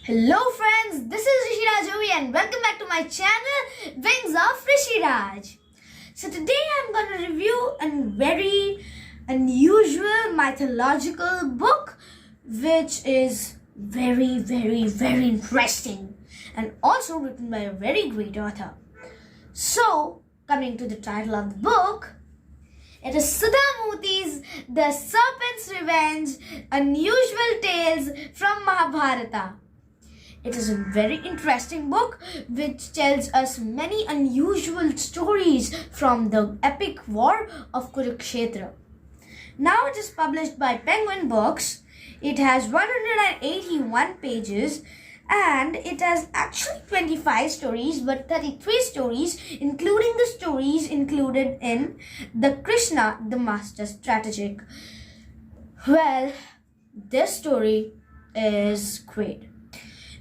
Hello friends, this is Rishiraj and welcome back to my channel Wings of Rishiraj. So today I'm going to review a very unusual mythological book which is very interesting and also written by a very great author. So coming to the title of the book, it is Sudha Murthy's The Serpent'S Revenge, Unusual Tales from Mahabharata. It is a very interesting book which tells us many unusual stories from the epic war of Kurukshetra. Now it is published by Penguin Books. It has 181 pages and it has actually 25 stories but 33 stories including the stories included in the Krishna the Master Strategic. Well, this story is great.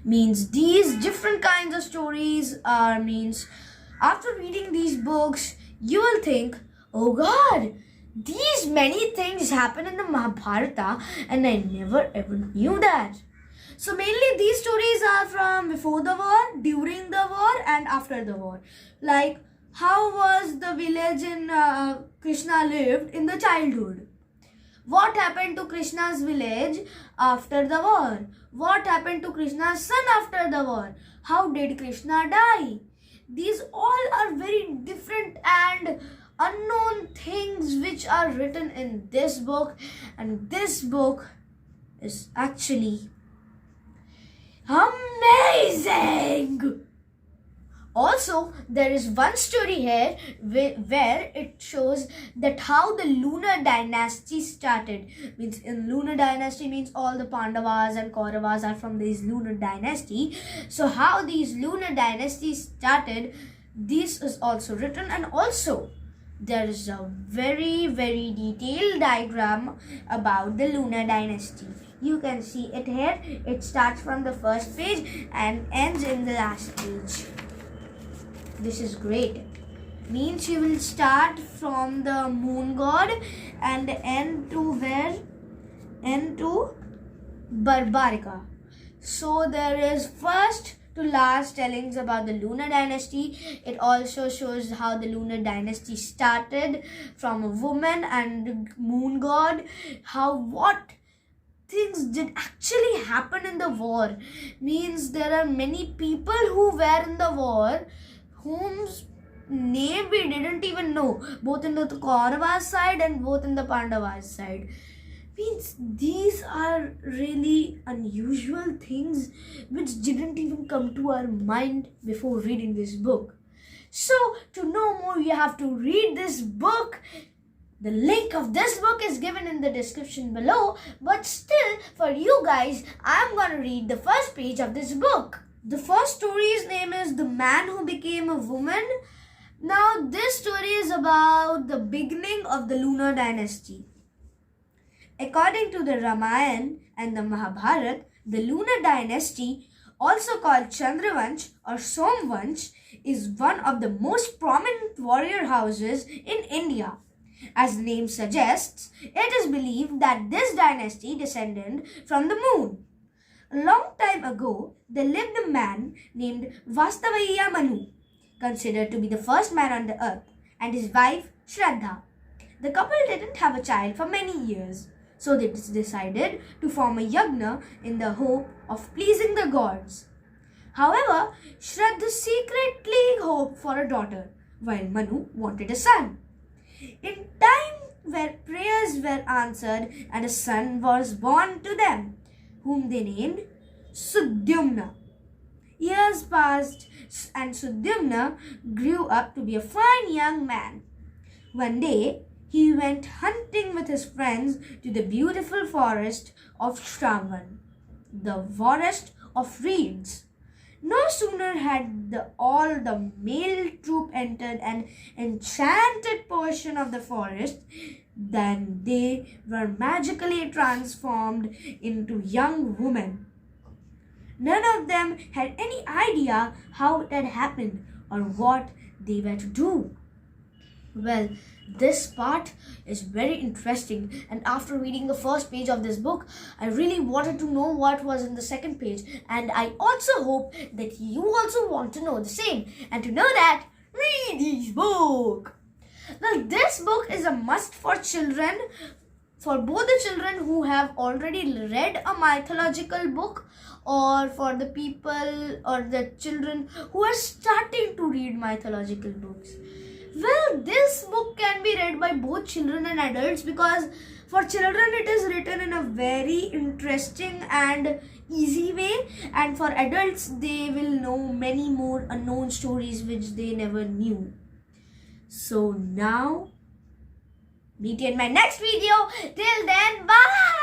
Means these different kinds of stories after reading these books you will think, oh god, these many things happen in the Mahabharata and I never ever knew that. So mainly these stories are from before the war, during the war and after the war. Like how was the village in Krishna lived in the childhood. What happened to Krishna's village after the war? What happened to Krishna's son after the war? How did Krishna die? These all are very different and unknown things which are written in this book, and this book is actually amazing. Also, there is one story here where it shows that how the lunar dynasty started. Means in lunar dynasty means all the Pandavas and Kauravas are from this lunar dynasty. So how these lunar dynasties started, this is also written, and also there is a very detailed diagram about the lunar dynasty. You can see it here. It starts from the first page and ends in the last page. This is great. Means you will start from the moon god and end to where? End to Mahabarata. So there is first to last tellings about the lunar dynasty. It also shows how the lunar dynasty started from a woman and moon god. What things did actually happen in the war. Means there are many people who were in the war whose name we didn't even know, both in the Kauravas side and both in the Pandavas side. Means these are really unusual things which didn't even come to our mind before reading this book. So to know more you have to read this book. The link of this book is given in the description below, but still for you guys I'm gonna read the first page of this book. The first story's name is The Man Who Became a Woman. Now this story is about the beginning of the lunar dynasty. According to the Ramayana and the Mahabharata, the lunar dynasty, also called Chandravansh or Somvansh, is one of the most prominent warrior houses in India. As the name suggests, it is believed that this dynasty descended from the moon. A long time ago, there lived a man named Vastavaya Manu, considered to be the first man on the earth, and his wife Shraddha. The couple didn't have a child for many years, so they decided to form a yagna in the hope of pleasing the gods. However, Shraddha secretly hoped for a daughter, while Manu wanted a son. In time where prayers were answered and a son was born to them, whom they named Sudyumna. Years passed and Sudyumna grew up to be a fine young man. One day, he went hunting with his friends to the beautiful forest of Shravan, the forest of reeds. No sooner had all the male troop entered an enchanted portion of the forest than they were magically transformed into young women. None of them had any idea how it had happened or what they were to do. Well, this part is very interesting, and after reading the first page of this book, I really wanted to know what was in the second page, and I also hope that you also want to know the same. And to know that, read this book. Well, this book is a must for children, for both the children who have already read a mythological book, or for the people or the children who are starting to read mythological books. Well, this book can be read by both children and adults, because for children it is written in a very interesting and easy way, and for adults they will know many more unknown stories which they never knew. So now, meet you in my next video. Till then, bye!